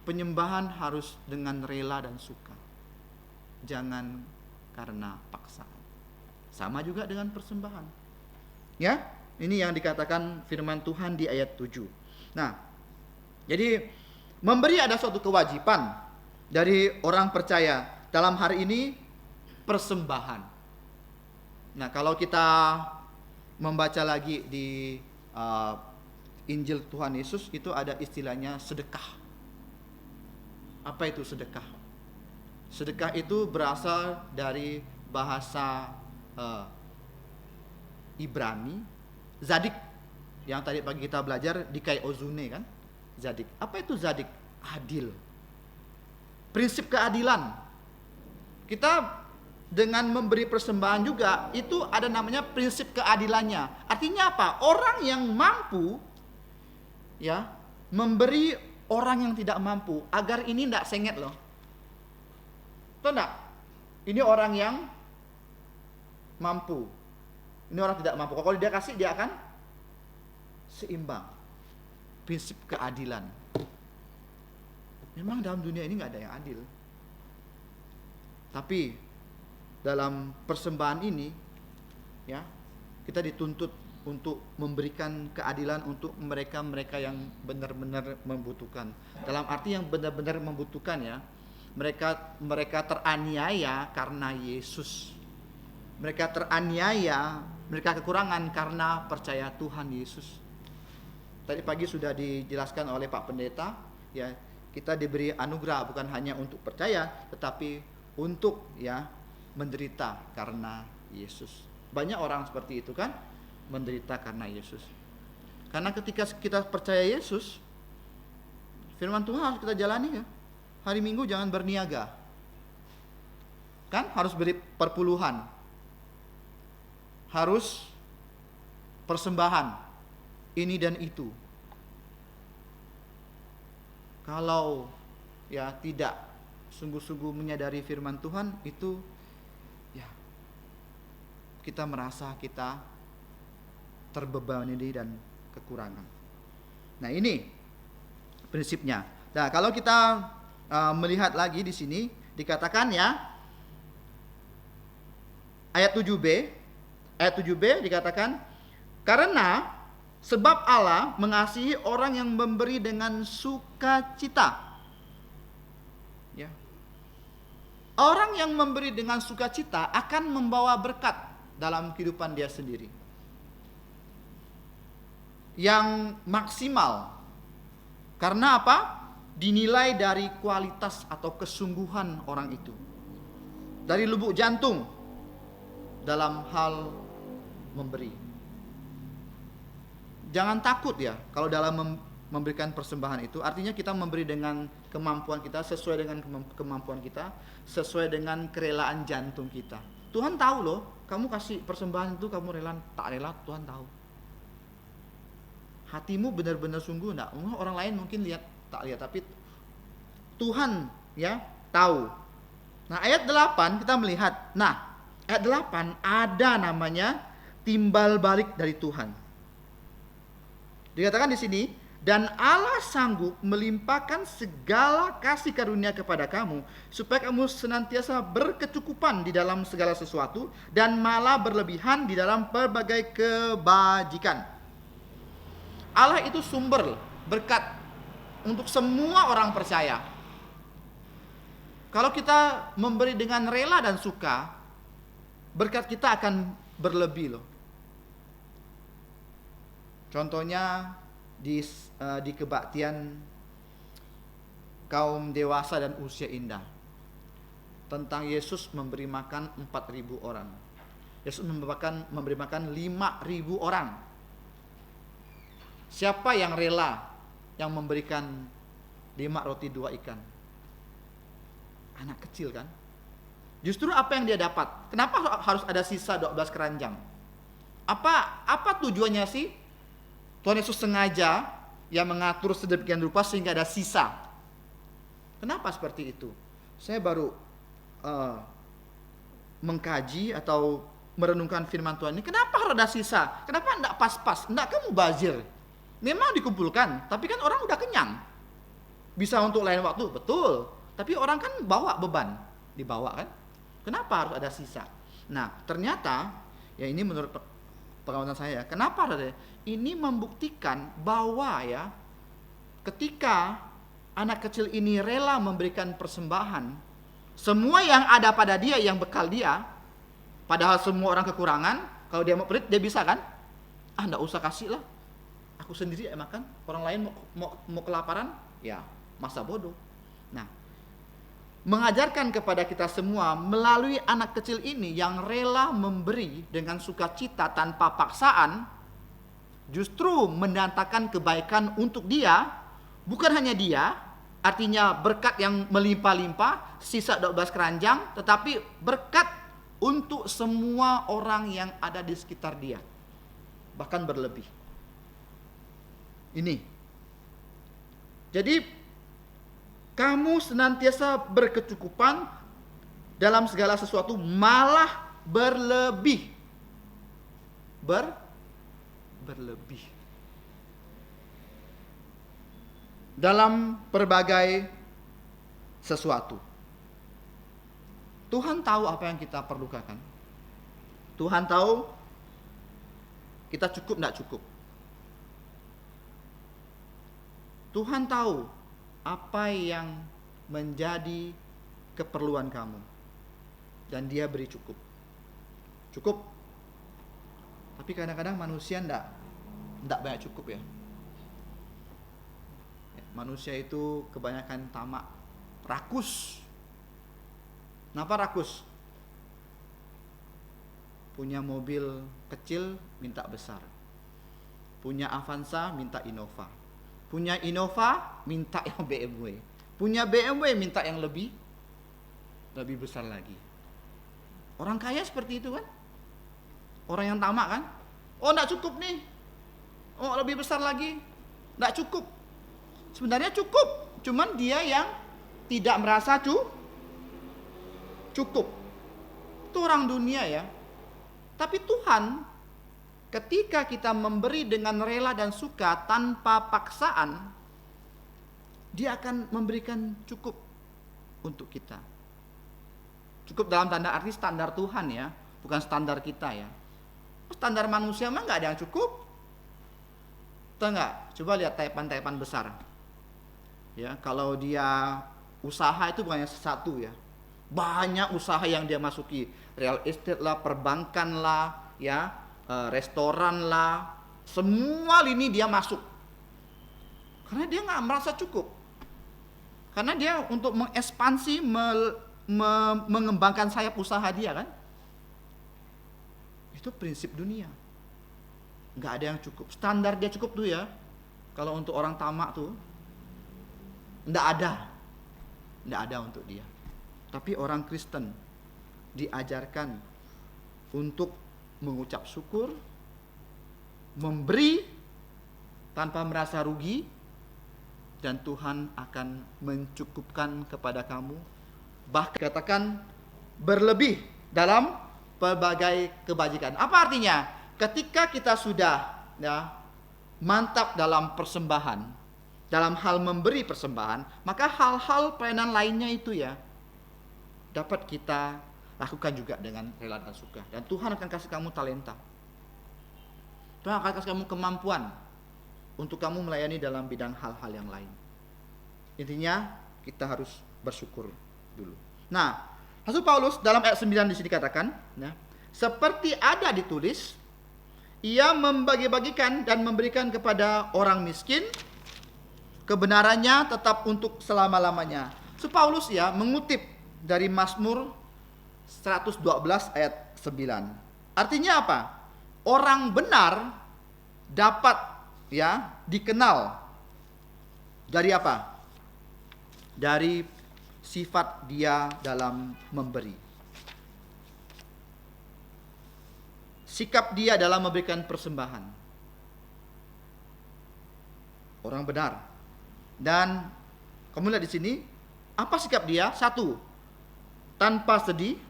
Penyembahan harus dengan rela dan suka. Jangan karena paksaan. Sama juga dengan persembahan. Ya, ini yang dikatakan firman Tuhan di ayat 7. Nah, jadi memberi ada suatu kewajiban dari orang percaya. Dalam hari ini persembahan. Nah, kalau kita membaca lagi di Injil Tuhan Yesus, itu ada istilahnya sedekah. Apa itu sedekah? Sedekah itu berasal dari bahasa Ibrani, zadik, yang tadi pagi kita belajar di Kai Ozune kan, zadik. Apa itu zadik? Adil. Prinsip keadilan. Kita dengan memberi persembahan juga itu ada namanya prinsip keadilannya. Artinya apa? Orang yang mampu ya memberi orang yang tidak mampu agar ini tidak sengit loh. Tahu enggak? Ini orang yang mampu. Ini orang tidak mampu. Kalau dia kasih, dia akan seimbang. Prinsip keadilan. Memang dalam dunia ini nggak ada yang adil. Tapi dalam persembahan ini, ya, kita dituntut untuk memberikan keadilan untuk mereka-mereka yang benar-benar membutuhkan. Dalam arti yang benar-benar membutuhkan ya, mereka teraniaya karena Yesus. Mereka teraniaya, mereka kekurangan karena percaya Tuhan Yesus. Tadi pagi sudah dijelaskan oleh Pak Pendeta, ya, kita diberi anugerah bukan hanya untuk percaya, tetapi untuk ya menderita karena Yesus. Banyak orang seperti itu kan, menderita karena Yesus. Karena ketika kita percaya Yesus, firman Tuhan harus kita jalani ya. Hari Minggu jangan berniaga. Kan harus beri perpuluhan. Harus persembahan ini dan itu. Kalau ya tidak sungguh-sungguh menyadari firman Tuhan, itu ya kita merasa kita terbebani dan kekurangan. Nah, ini prinsipnya. Nah, kalau kita melihat lagi di sini dikatakan ya, ayat 7b dikatakan, karena sebab Allah mengasihi orang yang memberi dengan sukacita. Ya. Orang yang memberi dengan sukacita akan membawa berkat dalam kehidupan dia sendiri. Yang maksimal. Karena apa? Dinilai dari kualitas atau kesungguhan orang itu. Dari lubuk jantung dalam hal memberi. Jangan takut ya kalau dalam memberikan persembahan itu, artinya kita memberi dengan kemampuan kita, sesuai dengan kemampuan kita, sesuai dengan kerelaan jantung kita. Tuhan tahu loh, kamu kasih persembahan itu kamu rela tak rela, Tuhan tahu. Hatimu benar-benar sungguh enggak? Orang lain mungkin lihat tak lihat, tapi Tuhan ya tahu. Nah, ayat 8 kita melihat. Nah, ayat 8 ada namanya timbal balik dari Tuhan. Dikatakan di sini, dan Allah sanggup melimpahkan segala kasih karunia kepada kamu, supaya kamu senantiasa berkecukupan di dalam segala sesuatu, dan malah berlebihan di dalam berbagai kebajikan. Allah itu sumber berkat untuk semua orang percaya. Kalau kita memberi dengan rela dan suka, berkat kita akan berlebih loh. Contohnya di kebaktian kaum dewasa dan usia indah, tentang Yesus memberi makan 4.000 orang. Yesus memberi makan 5.000 orang. Siapa yang rela yang memberikan 5 roti 2 ikan? Anak kecil kan? Justru apa yang dia dapat? Kenapa harus ada sisa 12 keranjang? Apa tujuannya sih? Tuhan Yesus sengaja yang mengatur sedemikian rupa sehingga ada sisa. Kenapa seperti itu? Saya baru mengkaji atau merenungkan firman Tuhan ini. Kenapa harus ada sisa? Kenapa enggak pas-pas? Enggak kamu bazir. Memang dikumpulkan, tapi kan orang udah kenyang. Bisa untuk lain waktu, betul. Tapi orang kan bawa beban, dibawa kan. Kenapa harus ada sisa? Nah, ternyata ya ini menurut pengamatan saya, kenapa ada? Ini membuktikan bahwa ya ketika anak kecil ini rela memberikan persembahan, semua yang ada pada dia, yang bekal dia, Padahal semua orang kekurangan. Kalau dia mau pelit, dia bisa kan? Enggak usah kasih lah. Aku sendiri yang makan. Orang lain mau kelaparan, ya masa bodoh. Nah, mengajarkan kepada kita semua melalui anak kecil ini yang rela memberi dengan sukacita tanpa paksaan, justru mendatangkan kebaikan untuk dia, bukan hanya dia, artinya berkat yang melimpah-limpah, sisa 12 keranjang, tetapi berkat untuk semua orang yang ada di sekitar dia, bahkan berlebih. Ini. Jadi kamu senantiasa berkecukupan dalam segala sesuatu, malah berlebih. Berlebih. Dalam berbagai sesuatu. Tuhan tahu apa yang kita perlukan. Tuhan tahu kita cukup tidak cukup. Tuhan tahu apa yang menjadi keperluan kamu. Dan dia beri cukup. Cukup. Tapi kadang-kadang manusia tidak banyak cukup ya. Manusia itu kebanyakan tamak, rakus. Kenapa rakus? Punya mobil kecil minta besar. Punya Avanza minta Innova. Punya Innova minta yang BMW. Punya BMW minta yang lebih besar lagi. Orang kaya seperti itu kan? Orang yang tamak kan? Oh, enggak cukup nih. Oh, lebih besar lagi. Enggak cukup. Sebenarnya cukup. Cuman dia yang tidak merasa cukup. Itu orang dunia ya. Tapi Tuhan, ketika kita memberi dengan rela dan suka tanpa paksaan, dia akan memberikan cukup untuk kita. Cukup dalam tanda arti standar Tuhan ya, bukan standar kita ya. Standar manusia mah nggak ada yang cukup. Tahu nggak? Coba lihat taipan-taipan besar. Ya, kalau dia usaha itu bukannya satu ya. Banyak usaha yang dia masuki, real estate lah, perbankan lah, ya, restoran lah, semua lini dia masuk. Karena dia nggak merasa cukup. Karena dia untuk mengekspansi, mengembangkan sayap usaha dia kan. Itu prinsip dunia. Nggak ada yang cukup. Standar dia cukup tuh ya. Kalau untuk orang tamak tuh, nggak ada untuk dia. Tapi orang Kristen diajarkan untuk mengucap syukur, memberi tanpa merasa rugi, dan Tuhan akan mencukupkan kepada kamu. Bahkan katakan berlebih dalam berbagai kebajikan. Apa artinya? Ketika kita sudah ya mantap dalam persembahan, dalam hal memberi persembahan, maka hal-hal pelayanan lainnya itu ya dapat kita lakukan juga dengan rela dan suka. Dan Tuhan akan kasih kamu talenta. Tuhan akan kasih kamu kemampuan untuk kamu melayani dalam bidang hal-hal yang lain. Intinya kita harus bersyukur dulu. Nah, Rasul Paulus dalam ayat 9 di sini katakan, ya, seperti ada ditulis, ia membagi-bagikan dan memberikan kepada orang miskin, kebenarannya tetap untuk selama-lamanya. Rasul Paulus ya mengutip dari Mazmur 112 ayat 9. Artinya apa? Orang benar dapat ya dikenal dari apa? Dari sifat dia dalam memberi. Sikap dia dalam memberikan persembahan. Orang benar. Dan kamu lihat di sini, apa sikap dia? Satu, tanpa sedih,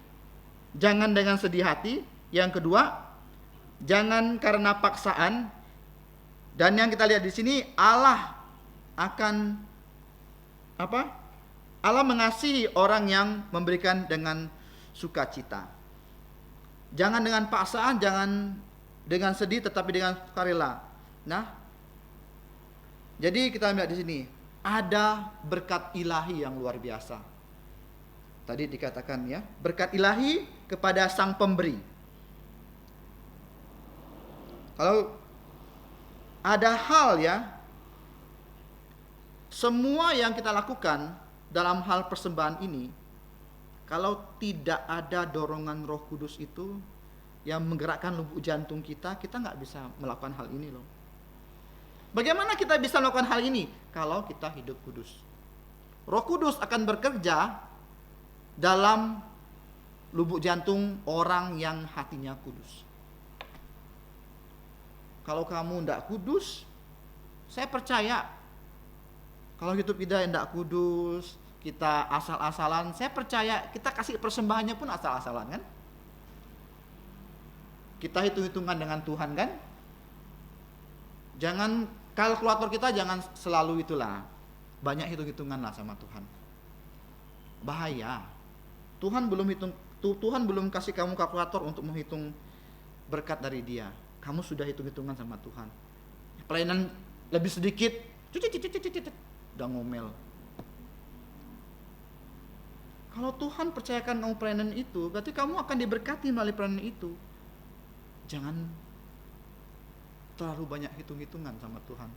jangan dengan sedih hati. Yang kedua, jangan karena paksaan. Dan yang kita lihat di sini, Allah akan apa? Allah mengasihi orang yang memberikan dengan sukacita. Jangan dengan paksaan, jangan dengan sedih, tetapi dengan sukarela. Nah, jadi kita lihat di sini, ada berkat ilahi yang luar biasa. Tadi dikatakan ya, berkat ilahi kepada sang pemberi. Kalau ada hal ya, semua yang kita lakukan dalam hal persembahan ini, kalau tidak ada dorongan Roh Kudus itu yang menggerakkan lubuk jantung kita, kita nggak bisa melakukan hal ini loh. Bagaimana kita bisa melakukan hal ini? Kalau kita hidup kudus. Roh Kudus akan bekerja dalam lubuk jantung orang yang hatinya kudus. Kalau kamu tidak kudus, saya percaya kalau hidup kita tidak kudus, kita asal-asalan, saya percaya kita kasih persembahannya pun asal-asalan kan? Kita hitung-hitungan dengan Tuhan kan? Jangan, kalkulator kita jangan selalu itulah, banyak hitung-hitungan lah sama Tuhan. Bahaya. Tuhan belum kasih kamu kalkulator untuk menghitung berkat dari Dia. Kamu sudah hitung-hitungan sama Tuhan. Pelayanan lebih sedikit, udah ngomel. Kalau Tuhan percayakan kamu pelayanan itu, berarti kamu akan diberkati melalui pelayanan itu. Jangan terlalu banyak hitung-hitungan sama Tuhan.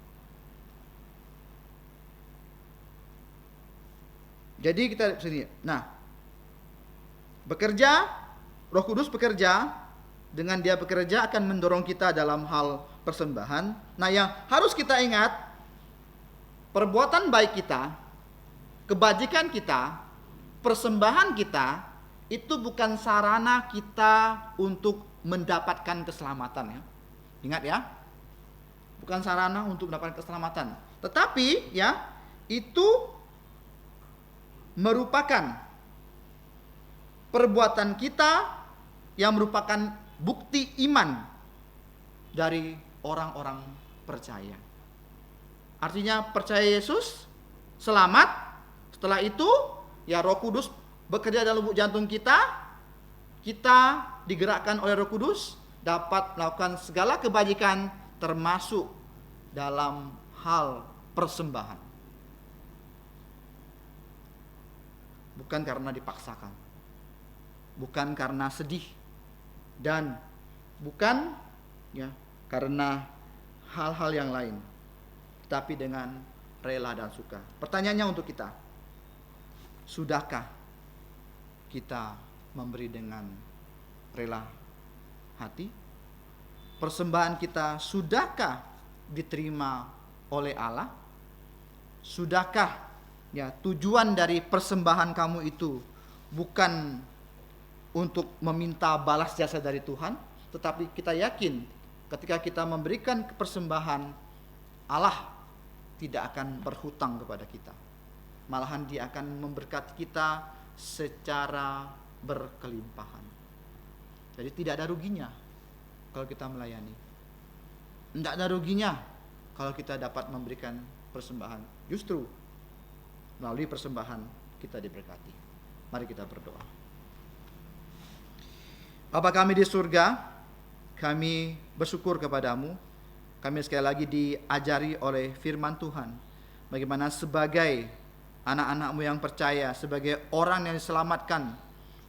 Jadi kita lihat sini. Nah, bekerja, Roh Kudus bekerja, dengan Dia bekerja akan mendorong kita dalam hal persembahan. Nah, yang harus kita ingat, perbuatan baik kita, kebajikan kita, persembahan kita, itu bukan sarana kita untuk mendapatkan keselamatan ya. Ingat ya, bukan sarana untuk mendapatkan keselamatan. Tetapi ya, itu merupakan perbuatan kita yang merupakan bukti iman dari orang-orang percaya. Artinya percaya Yesus, selamat. Setelah itu ya Roh Kudus bekerja dalam lubuk jantung kita. Kita digerakkan oleh Roh Kudus dapat melakukan segala kebajikan termasuk dalam hal persembahan. Bukan karena dipaksakan. Bukan karena sedih, dan bukan ya karena hal-hal yang lain, tapi dengan rela dan suka. Pertanyaannya untuk kita, sudahkah kita memberi dengan rela hati? Persembahan kita sudahkah diterima oleh Allah? Sudahkah ya tujuan dari persembahan kamu itu bukan untuk meminta balas jasa dari Tuhan, tetapi kita yakin ketika kita memberikan persembahan, Allah tidak akan berhutang kepada kita. Malahan Dia akan memberkati kita secara berkelimpahan. Jadi tidak ada ruginya kalau kita melayani. Tidak ada ruginya kalau kita dapat memberikan persembahan. Justru melalui persembahan kita diberkati. Mari kita berdoa. Bapa kami di surga, kami bersyukur kepadamu. Kami sekali lagi diajari oleh firman Tuhan, bagaimana sebagai anak-anakmu yang percaya, sebagai orang yang diselamatkan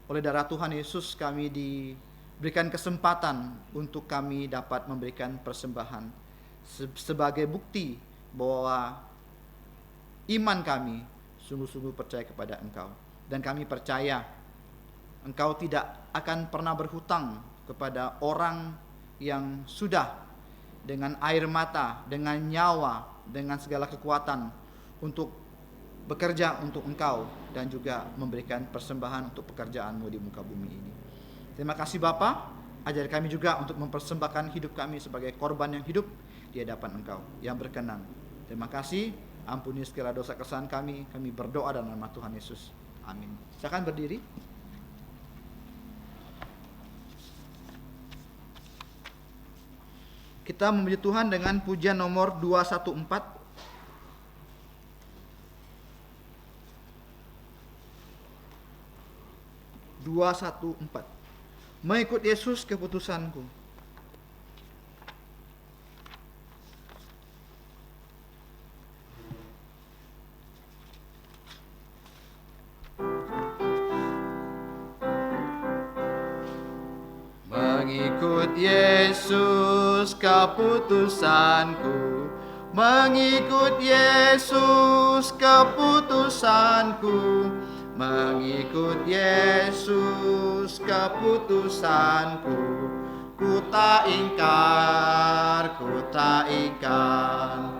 oleh darah Tuhan Yesus, kami diberikan kesempatan untuk kami dapat memberikan persembahan sebagai bukti bahwa iman kami sungguh-sungguh percaya kepada Engkau. Dan kami percaya Engkau tidak akan pernah berhutang kepada orang yang sudah dengan air mata, dengan nyawa, dengan segala kekuatan untuk bekerja untuk Engkau dan juga memberikan persembahan untuk pekerjaan-Mu di muka bumi ini. Terima kasih Bapa, ajar kami juga untuk mempersembahkan hidup kami sebagai korban yang hidup di hadapan Engkau yang berkenan. Terima kasih, ampuni segala dosa kesalahan kami berdoa dalam nama Tuhan Yesus. Amin. Silakan berdiri. Kita memuji Tuhan dengan pujian nomor 214. Mengikut Yesus keputusanku. Mengikut Yesus keputusanku. Mengikut Yesus keputusanku. Mengikut Yesus keputusanku. Ku tak ingkar, ku tak ingkar.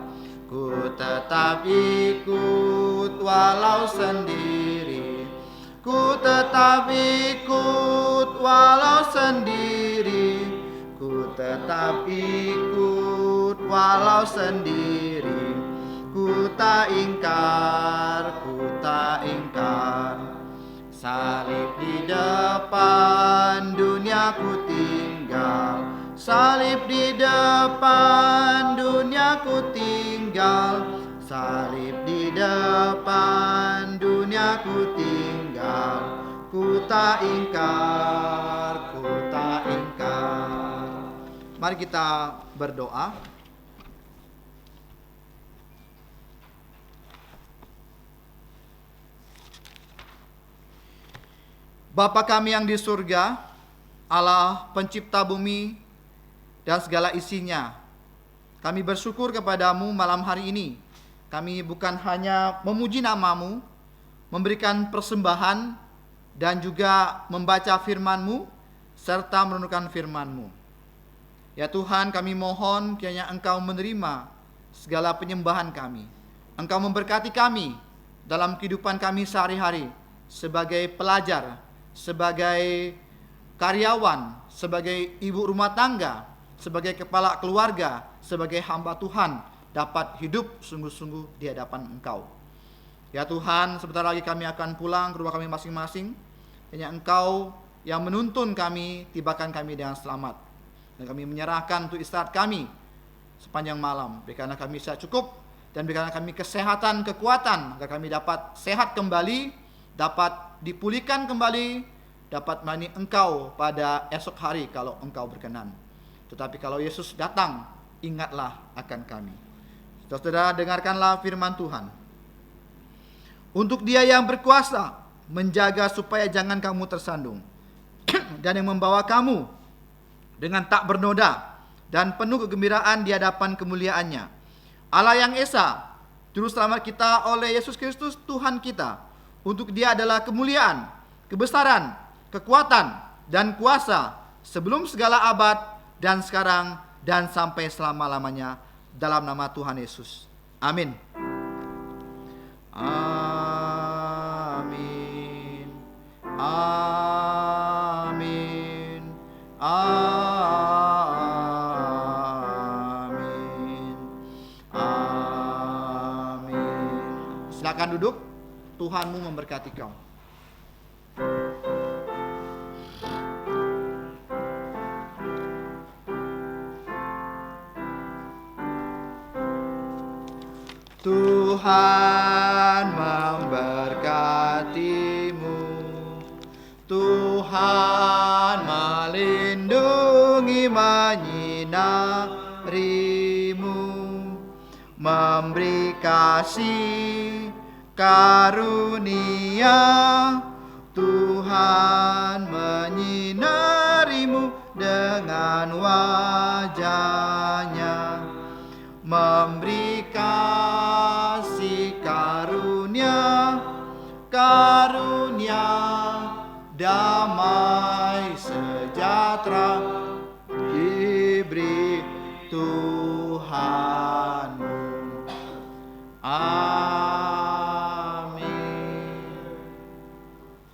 Ku tetap ikut walau sendiri. Ku tetap ikut walau sendiri. Ku tetap ikut walau sendiri. Ku tak ingkar, ku tak ingkar. Salib di depan, dunia ku tinggal. Salib di depan, dunia ku tinggal. Salib di depan, dunia ku tinggal. Ku tak ingkar, ku tak ingkar. Mari kita berdoa. Bapa kami yang di surga, Allah pencipta bumi dan segala isinya, kami bersyukur kepadamu malam hari ini. Kami bukan hanya memuji nama-Mu, memberikan persembahan, dan juga membaca firman-Mu, serta merenungkan firman-Mu. Ya Tuhan, kami mohon kiranya Engkau menerima segala penyembahan kami. Engkau memberkati kami dalam kehidupan kami sehari-hari, sebagai pelajar, sebagai karyawan, sebagai ibu rumah tangga, sebagai kepala keluarga, sebagai hamba Tuhan, dapat hidup sungguh-sungguh di hadapan Engkau. Ya Tuhan, sebentar lagi kami akan pulang ke rumah kami masing-masing. Hanya Engkau yang menuntun kami, tibakan kami dengan selamat. Dan kami menyerahkan untuk istirahat kami sepanjang malam. Berikanlah kami bisa cukup, dan berikanlah kami kesehatan, kekuatan, agar kami dapat sehat kembali, dapat dipulihkan kembali, dapat melayani Engkau pada esok hari kalau Engkau berkenan. Tetapi kalau Yesus datang, ingatlah akan kami. Saudara, dengarkanlah firman Tuhan. Untuk Dia yang berkuasa menjaga supaya jangan kamu tersandung, dan yang membawa kamu dengan tak bernoda dan penuh kegembiraan di hadapan kemuliaannya. Allah yang Esa, Juru Selamat kita oleh Yesus Kristus Tuhan kita. Untuk Dia adalah kemuliaan, kebesaran, kekuatan, dan kuasa sebelum segala abad dan sekarang dan sampai selama-lamanya, dalam nama Tuhan Yesus. Amin. Amin. Amin. Amin. Amin. Silakan duduk. Tuhanmu memberkati kau. Tuhan memberkatimu. Tuhan melindungi, menyinarimu, memberi kasih karunia. Tuhan menyinarimu dengan wajah-Nya, memberi kasih karunia, karunia damai sejahtera diberi Tuhanmu. Amin.